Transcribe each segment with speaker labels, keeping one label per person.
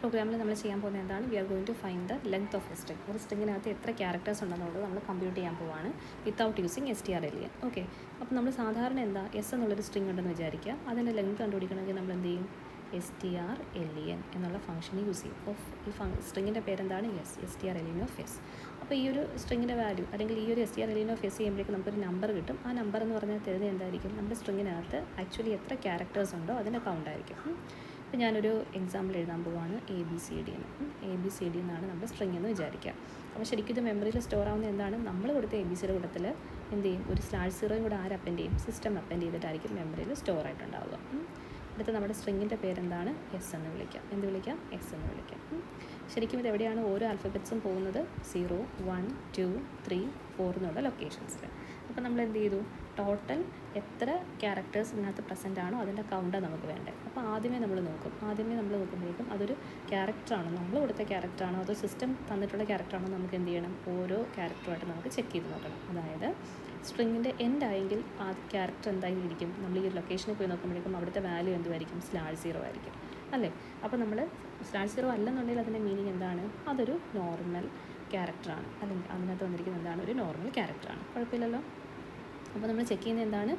Speaker 1: പ്രോഗ്രാമിൽ നമ്മൾ ചെയ്യാൻ പോകുന്നത് എന്താണ്? We are going to find the length of a string. ഒരു സ്ട്രിങ്ങിനകത്ത് എത്ര ക്യാരക്ടേഴ്സ് ഉണ്ടെന്നുള്ളത് നമ്മൾ കമ്പ്യൂട്ട് ചെയ്യാൻ പോവാണ് വിത്തൗട്ട് യൂസിങ് strlen. ഓക്കെ, അപ്പോൾ നമ്മൾ സാധാരണ എന്താ എസ് എന്നുള്ളൊരു സ്ട്രിങ് ഉണ്ടെന്ന് വിചാരിക്കുക. അതിൻ്റെ ലെങ്ത് കണ്ടുപിടിക്കണമെങ്കിൽ നമ്മൾ എന്ത് ചെയ്യും? strlen എന്നുള്ള ഫംഗ്ഷൻ യൂസ് ചെയ്യും. ഈ സ്ട്രിങ്ങിൻ്റെ പേരെന്താണ്? strlen of S. അപ്പോൾ ഈ ഒരു സ്ട്രിങ്ങിൻ്റെ വാല്യൂ അല്ലെങ്കിൽ ഈ ഒരു strlen ഓഫ് എസ് ചെയ്യുമ്പോഴേക്കും നമുക്കൊരു നമ്പർ കിട്ടും. ആ നമ്പർ എന്ന് പറഞ്ഞാൽ തരുന്നത് എന്തായിരിക്കും? നമ്മുടെ സ്ട്രിങ്ങിനകത്ത് ആക്ച്വലി എത്ര ക്യാരക്ടേഴ്സ് ഉണ്ടോ അതിൻ്റെ കൗണ്ട് ആയിരിക്കും. ഇപ്പോൾ ഞാനൊരു എക്സാമ്പിൾ എഴുതാൻ പോവാണ് ABCD എന്ന്. ABCD എന്നാണ് നമ്മുടെ സ്ട്രിങ് എന്ന് വിചാരിക്കുക. അപ്പോൾ ശരിക്കും ഇത് മെമ്മറിയിൽ സ്റ്റോർ ആവുന്ന എന്താണ്? നമ്മൾ കൊടുത്ത ABCയുടെ കൂട്ടത്തിൽ എന്ത് ചെയ്യും? ഒരു /0 കൂടെ ആര് അപ്പൻഡ് ചെയ്യും? സിസ്റ്റം അപ്പൻഡ് ചെയ്തിട്ടായിരിക്കും മെമ്മറിയിൽ സ്റ്റോർ ആയിട്ടുണ്ടാവുക. അടുത്ത നമ്മുടെ സ്ട്രിങ്ങിൻ്റെ പേരെന്താണ്? എസ് എന്ന് വിളിക്കാം. എന്ത് വിളിക്കാം? എസ് എന്ന് വിളിക്കാം. ശരിക്കും ഇത് എവിടെയാണ് ഓരോ ആൽഫബറ്റ്സും പോകുന്നത്? 0, 1, 2, 3, 4 എന്നുള്ള ലൊക്കേഷൻസിൽ. അപ്പോൾ നമ്മൾ എന്ത് ചെയ്തു? ടോട്ടൽ എത്ര ക്യാരക്ടേഴ്സ് ഇതിനകത്ത് പ്രസൻ്റ് ആണോ അതിൻ്റെ കൗണ്ടാണ് നമുക്ക് വേണ്ടത്. അപ്പോൾ ആദ്യമേ നമ്മൾ നോക്കുമ്പോഴേക്കും അതൊരു ക്യാരക്ടറാണോ, നമ്മൾ കൊടുത്ത ക്യാരക്ടറാണോ അതോ സിസ്റ്റം തന്നിട്ടുള്ള ക്യാരക്ടറാണോ നമുക്ക് എന്ത് ചെയ്യണം? ഓരോ ക്യാരക്ടറുമായിട്ട് നമുക്ക് ചെക്ക് ചെയ്ത് നോക്കണം. അതായത് സ്ട്രിങ്ങിൻ്റെ എൻഡ് ആയെങ്കിൽ ആ ക്യാരക്ടർ എന്തായിരിക്കും? നമ്മൾ ഈ ഒരു ലൊക്കേഷനിൽ പോയി നോക്കുമ്പോഴേക്കും അവിടുത്തെ വാല്യൂ എന്തുമായിരിക്കും? /0 ആയിരിക്കും അല്ലേ? അപ്പോൾ നമ്മൾ /0 അല്ലെന്നുണ്ടെങ്കിൽ അതിൻ്റെ മീനിങ് എന്താണ്? അതൊരു നോർമൽ ക്യാരക്ടറാണ്, അല്ലെങ്കിൽ അതിനകത്ത് വന്നിരിക്കുന്നത് എന്താണ്? ഒരു നോർമൽ ക്യാരക്ടറാണ്. കുഴപ്പമില്ലല്ലോ. അപ്പോൾ നമ്മൾ ചെക്ക് ചെയ്യുന്നത് എന്താണ്?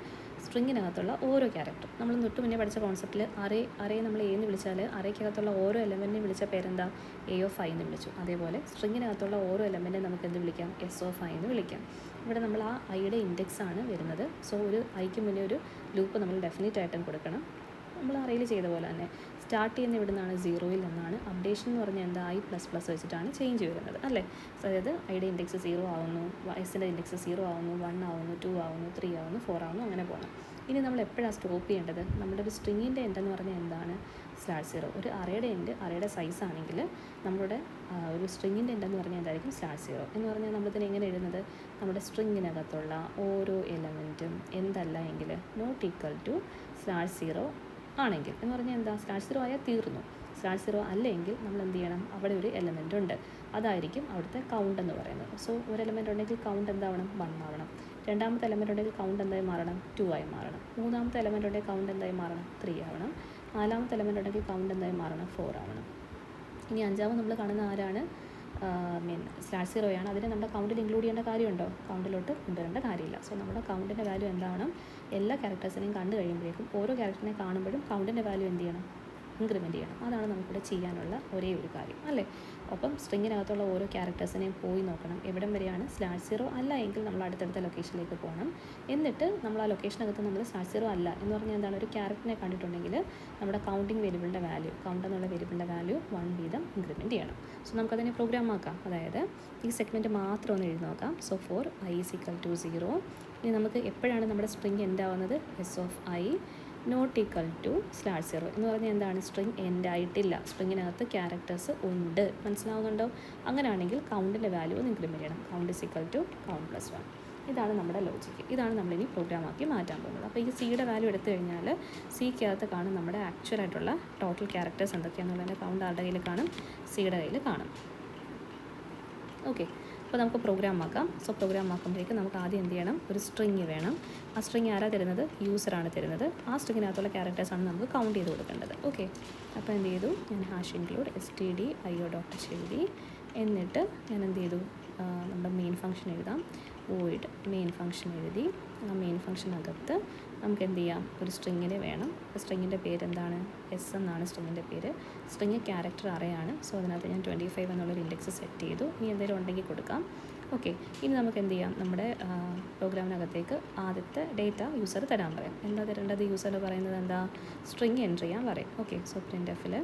Speaker 1: സ്ട്രിങ്ങിനകത്തുള്ള ഓരോ ക്യാരക്ടർ. നമ്മൾ തൊട്ട് മുന്നേ പഠിച്ച കോൺസെപ്റ്റിൽ അറേ നമ്മൾ എന്ന് വിളിച്ചാൽ അറേക്കകത്തുള്ള ഓരോ എലമെൻറ്റിനെ വിളിച്ച പേരെന്താ? A of I എന്ന് വിളിച്ചു. അതേപോലെ സ്ട്രിങ്ങിനകത്തുള്ള ഓരോ എലമെൻറ്റിനെ നമുക്ക് എന്ത് വിളിക്കാം? S of I എന്ന് വിളിക്കാം. ഇവിടെ നമ്മൾ ആ ഐയുടെ ഇൻഡെക്സ് ആണ് വരുന്നത്. സോ ഒരു ഐക്ക് മുന്നേ ഒരു ലൂപ്പ് നമ്മൾ ഡെഫിനറ്റ് ആയിട്ടും കൊടുക്കണം. നമ്മൾ അറേയിൽ ചെയ്ത പോലെ തന്നെ സ്റ്റാർട്ട് ചെയ്യുന്ന ഇവിടെ നിന്നാണ് 0-ൽ നിന്നാണ്. അപ്ഡേഷൻ എന്ന് പറഞ്ഞാൽ എന്താ? I++ വെച്ചിട്ടാണ് ചേഞ്ച് വരുന്നത് അല്ലേ? അതായത് ഐയുടെ ഇൻഡെക്സ് 0 ആവുന്നു, എസിൻ്റെ ഇൻഡെക്സ് 0 ആവുന്നു, 1 ആവുന്നു, 2 ആവുന്നു, 3 ആവുന്നു, 4 ആവുന്നു, അങ്ങനെ പോകണം. ഇനി നമ്മൾ എപ്പോഴാണ് സ്റ്റോപ്പ് ചെയ്യേണ്ടത്? നമ്മുടെ ഒരു സ്ട്രിങ്ങിൻ്റെ എൻഡ് എന്ന് പറഞ്ഞാൽ എന്താണ്? /0. ഒരു അറേയുടെ എൻഡ് അറേയുടെ സൈസ് ആണെങ്കിൽ നമ്മുടെ ഒരു സ്ട്രിങ്ങിൻ്റെ എൻഡ് എന്ന് പറഞ്ഞാൽ എന്തായിരിക്കും? /0 എന്ന് പറഞ്ഞാൽ നമ്മളിതിനെ എങ്ങനെ എഴുതുന്നത്? നമ്മുടെ സ്ട്രിങ്ങിനകത്തുള്ള ഓരോ എലമെൻറ്റും എന്തല്ല എങ്കിൽ നോട്ട് ഈക്വൽ ടു /0 ആണെങ്കിൽ എന്ന് പറഞ്ഞാൽ എന്താ? /0 ആയാൽ തീർന്നു. /0 അല്ലെങ്കിൽ നമ്മൾ എന്ത് ചെയ്യണം? അവിടെ ഒരു എലമെൻ്റ് ഉണ്ട്, അതായിരിക്കും അവിടുത്തെ കൗണ്ട് എന്ന് പറയുന്നത്. സോ ഒരു എലമെൻ്റ് ഉണ്ടെങ്കിൽ കൗണ്ട് എന്താവണം? 1 ആവണം. രണ്ടാമത്തെ എലമെൻ്റ് ഉണ്ടെങ്കിൽ കൗണ്ട് എന്തായി മാറണം? 2 ആയി മാറണം. മൂന്നാമത്തെ എലമെൻ്റ് ഉണ്ടെങ്കിൽ കൗണ്ട് എന്തായി മാറണം? 3 ആവണം. നാലാമത്തെ എലമെൻ്റ് ഉണ്ടെങ്കിൽ കൗണ്ട് എന്തായി മാറണം? 4 ആവണം. ഇനി അഞ്ചാമത് നമ്മൾ കാണുന്ന ആരാണ്? /0 ആണ്. അതിനെ നമ്മുടെ കൗണ്ടിൽ ഇൻക്ലൂഡ് ചെയ്യേണ്ട കാര്യമുണ്ടോ? കൗണ്ടിലോട്ട് കൊണ്ടുവരേണ്ട കാര്യമില്ല. സോ നമ്മുടെ കൗണ്ടിൻ്റെ വാല്യൂ എന്താവണം? എല്ലാ ക്യാരക്ടേഴ്സിനെയും കണ്ടു കഴിയുമ്പോഴേക്കും ഓരോ ക്യാരക്ടറിനെ കാണുമ്പോഴും കൗണ്ടിൻ്റെ വാല്യൂ എന്ത് ചെയ്യണം? ഇൻക്രിമെൻറ്റ് ചെയ്യണം. അതാണ് നമുക്കിവിടെ ചെയ്യാനുള്ള ഒരേ ഒരു കാര്യം അല്ലേ? അപ്പം സ്ട്രിങ്ങിനകത്തുള്ള ഓരോ ക്യാരക്ടേഴ്സിനെയും പോയി നോക്കണം. എവിടം വരെയാണ്? /0 അല്ല എങ്കിൽ നമ്മൾ അടുത്തടുത്ത ലൊക്കേഷനിലേക്ക് പോകണം. എന്നിട്ട് നമ്മൾ ആ ലൊക്കേഷനകത്ത് നമ്മൾ /0 അല്ല എന്ന് പറഞ്ഞാൽ എന്താണ്? ഒരു ക്യാരക്ടറിനെ കണ്ടിട്ടുണ്ടെങ്കിൽ നമ്മുടെ കൗണ്ടിങ് വേരിയബിളിൻ്റെ വാല്യൂ, കൗണ്ട് എന്നുള്ള വേരിയബിളിൻ്റെ വാല്യൂ 1 വീതം ഇൻക്രിമെൻറ്റ് ചെയ്യണം. സോ നമുക്കതിനെ പ്രോഗ്രാം ആക്കാം. അതായത് ഈ സെഗ്മെൻറ്റ് മാത്രം ഒന്ന് എഴുതി നോക്കാം. So for I = 0. ഇനി നമുക്ക് എപ്പോഴാണ് നമ്മുടെ സ്ട്രിങ് എൻഡ് ആവുന്നത്? S of I not equal to /0 എന്ന് പറഞ്ഞാൽ എന്താണ്? സ്ട്രിങ് എൻഡ് ആയിട്ടില്ല, സ്ട്രിങ്ങിനകത്ത് ക്യാരക്ടേഴ്സ് ഉണ്ട്. മനസ്സിലാവുന്നുണ്ടോ? അങ്ങനെയാണെങ്കിൽ കൗണ്ടിൻ്റെ വാല്യൂ ഒന്ന് ഇൻക്രിമെൻറ്റ് ചെയ്യണം. Count = count + 1. ഇതാണ് നമ്മുടെ ലോജിക്ക്. ഇതാണ് നമ്മളിനി പ്രോഗ്രാമാക്കി മാറ്റാൻ പോകുന്നത്. അപ്പോൾ ഈ സിയുടെ വാല്യൂ എടുത്തു കഴിഞ്ഞാൽ സിക്കകത്ത് കാണും നമ്മുടെ ആക്ച്വൽ ആയിട്ടുള്ള ടോട്ടൽ ക്യാരക്ടേഴ്സ് എന്തൊക്കെയാണെന്നുള്ളതിൻ്റെ കൗണ്ട് ആരുടെ കയ്യിൽ കാണും? സിയുടെ കയ്യിൽ കാണും. ഓക്കെ, അപ്പോൾ നമുക്ക് പ്രോഗ്രാം ആക്കാം. സോ പ്രോഗ്രാം ആക്കുമ്പോഴേക്കും നമുക്ക് ആദ്യം എന്ത് ചെയ്യണം? ഒരു സ്ട്രിങ് വേണം. ആ സ്ട്രിങ് ആരാ തരുന്നത്? യൂസറാണ് തരുന്നത്. ആ സ്ട്രിങ്ങിനകത്തുള്ള ക്യാരക്ടേഴ്സാണ് നമുക്ക് കൗണ്ട് ചെയ്ത് കൊടുക്കേണ്ടത്. ഓക്കെ, അപ്പോൾ എന്ത് ചെയ്തു? ഞാൻ #include stdio.io.hld എന്നിട്ട് ഞാൻ എന്ത് ചെയ്തു? നമ്മുടെ മെയിൻ ഫംഗ്ഷൻ എഴുതാം. void മെയിൻ ഫംഗ്ഷൻ എഴുതി. ആ മെയിൻ ഫംഗ്ഷനകത്ത് നമുക്ക് എന്ത് ചെയ്യാം? ഒരു സ്ട്രിങ്ങിനെ വേണം. സ്ട്രിങ്ങിൻ്റെ പേരെന്താണ്? എസ് എന്നാണ് സ്ട്രിങ്ങിൻ്റെ പേര്. String character അറേയാണ്. സോ അതിനകത്ത് ഞാൻ 25 എന്നുള്ളൊരു ഇൻഡെക്സ് സെറ്റ് ചെയ്തു. ഇനി എന്തെങ്കിലും ഉണ്ടെങ്കിൽ കൊടുക്കാം. ഓക്കെ, ഇനി നമുക്ക് എന്ത് ചെയ്യാം? നമ്മുടെ പ്രോഗ്രാമിനകത്തേക്ക് ആദ്യത്തെ ഡേറ്റ യൂസർ തരാൻ പറയാം. എന്താ തരേണ്ടത്? യൂസർ പറയുന്നത് എന്താ? സ്ട്രിങ് എൻ്റർ ചെയ്യാൻ പറയും. ഓക്കെ, സോ printfൽ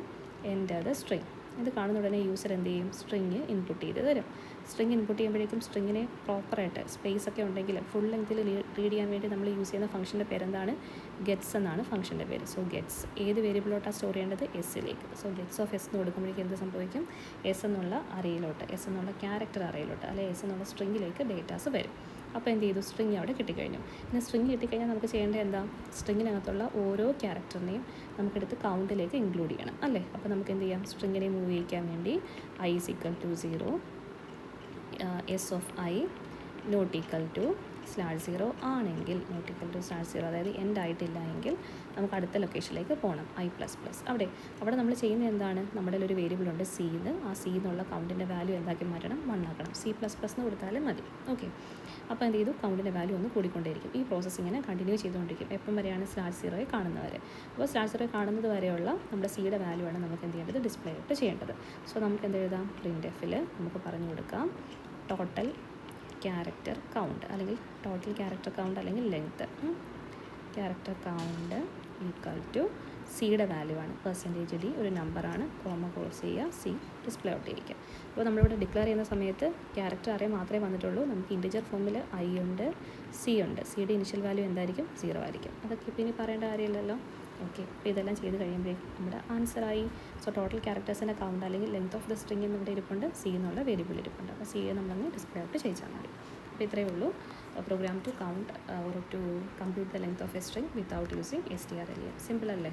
Speaker 1: എൻ്റർ ദ സ്ട്രിങ്. ഇത് കാണുന്ന ഉടനെ യൂസർ എന്ത് ചെയ്യും? സ്ട്രിങ് ഇൻപുട്ട് ചെയ്ത് തരും. സ്ട്രിങ് ഇൻപുട്ട് ചെയ്യുമ്പോഴേക്കും സ്ട്രിങ്ങിനെ പ്രോപ്പറായിട്ട് സ്പേസ് ഒക്കെ ഉണ്ടെങ്കിൽ ഫുൾ ലെങ്ത്തിൽ റീഡ് ചെയ്യാൻ വേണ്ടി നമ്മൾ യൂസ് ചെയ്യുന്ന ഫംഗ്ഷൻ്റെ പേരെന്താണ്? ഗെറ്റ്സ് എന്നാണ് ഫംഗ്ഷൻ്റെ പേര്. സോ ഗെറ്റ്സ് ഏത് വേരിയബിളോട്ടാണ് സ്റ്റോർ ചെയ്യേണ്ടത്? എസ്സിലേക്ക്. സോ ഗെറ്റ്സ് ഓഫ് എസ് എന്ന് കൊടുക്കുമ്പോഴേക്കും എന്ത് സംഭവിക്കും? എസ് എന്നുള്ള അറയിലോട്ട്, എസ് എന്നുള്ള ക്യാരക്ടർ അറയിലോട്ട്, അല്ലെങ്കിൽ എസ് എന്നുള്ള സ്ട്രിങ്ങിലേക്ക് ഡേറ്റാസ് വരും. അപ്പോൾ എന്ത് ചെയ്തു? സ്ട്രിങ് അവിടെ കിട്ടിക്കഴിഞ്ഞു. ഇനി സ്ട്രിങ് കിട്ടിക്കഴിഞ്ഞാൽ നമുക്ക് ചെയ്യേണ്ടത് എന്താ? സ്ട്രിങ്ങിനകത്തുള്ള ഓരോ ക്യാരക്ടറിനെയും നമുക്കെടുത്ത് കൗണ്ടിലേക്ക് ഇൻക്ലൂഡ് ചെയ്യണം അല്ലേ? അപ്പോൾ നമുക്ക് എന്ത് ചെയ്യാം? സ്ട്രിങ്ങിനെ മൂവ് ചെയ്യിക്കാൻ വേണ്ടി I = 0, S of I not equal to /0 ആണെങ്കിൽ നോട്ട് ഈക്വൽ ടു /0 അതായത് എൻഡ് ആയിട്ടില്ല എങ്കിൽ നമുക്ക് അടുത്ത ലൊക്കേഷനിലേക്ക് പോകണം i++. അവിടെ നമ്മൾ ചെയ്യുന്നത് എന്താണ്, നമ്മുടെ ഒരു വേരിയബിൾ ഉണ്ട് c എന്ന്, ആ c എന്നുള്ള കൗണ്ടിൻ്റെ വാല്യൂ എന്താക്കി മാറ്റണം, 1 ആക്കണം. c++ എന്ന് കൊടുത്താലും മതി. ഓക്കെ, അപ്പോൾ എന്ത് ചെയ്തു, കൗണ്ടിൻ്റെ വാല്യൂ ഒന്ന് കൂടിക്കൊണ്ടേയിരിക്കും. ഈ പ്രോസസ്സ് ഇങ്ങനെ കണ്ടിന്യൂ ചെയ്തുകൊണ്ടിരിക്കും. എപ്പം വരെയാണ് /0 കാണുന്നവരെ. അപ്പോൾ /0 കാണുന്നത് വരെയുള്ള നമ്മുടെ സിയുടെ വാല്യൂ ആണ് നമുക്ക് എന്ത് ചെയ്യേണ്ടത്, ഡിസ്പ്ലേ ആയിട്ട് ചെയ്യേണ്ടത്. സോ നമുക്ക് എന്ത് എഴുതാം, printf നമുക്ക് പറഞ്ഞു കൊടുക്കാം ടോട്ടൽ ക്യാരക്ടർ കൗണ്ട് അല്ലെങ്കിൽ ടോട്ടൽ ക്യാരക്ടർ കൗണ്ട് അല്ലെങ്കിൽ length. Character count equal to സിയുടെ വാല്യൂ ആണ്, %d ഒരു നമ്പറാണ്, കോമ ക്ലോസ് ചെയ്യുക, സി ഡിസ്പ്ലേ ഔട്ട് ചെയ്യിക്കുക. അപ്പോൾ നമ്മളിവിടെ ഡിക്ലെയർ ചെയ്യുന്ന സമയത്ത് ക്യാരക്ടർ അറേ മാത്രമേ വന്നിട്ടുള്ളൂ. നമുക്ക് ഇൻറ്റിജർ ഫോമിൽ i ഉണ്ട്, c ഉണ്ട്. സിയുടെ ഇനിഷ്യൽ വാല്യൂ എന്തായിരിക്കും, 0 ആയിരിക്കും. അതൊക്കെ ഇപ്പോൾ ഇനി പറയേണ്ട കാര്യമില്ലല്ലോ. ഓക്കെ, അപ്പോൾ ഇതെല്ലാം ചെയ്ത് കഴിയുമ്പോഴേക്കും നമ്മുടെ ആൻസറായി. സോ ടോട്ടൽ ക്യാരക്ടേഴ്സിൻ്റെ കൗണ്ട് അല്ലെങ്കിൽ ലെങ്ത് ഓഫ് ദ സ്ട്രിംഗ് എന്നിവിടെ ഇരിപ്പുണ്ട്, സി എന്നുള്ള വേരിയബിൾ ഇരിപ്പുണ്ട്. അപ്പോൾ സിയെ നമ്മളങ്ങ് ഡിസ്പ്ലേ ഔട്ട് ചെയ്യിച്ചാൽ മതി. അപ്പോൾ ഇത്രയേ ഉള്ളൂ program to count or to compute the length of a string without using strlen. Simple അല്ലേ?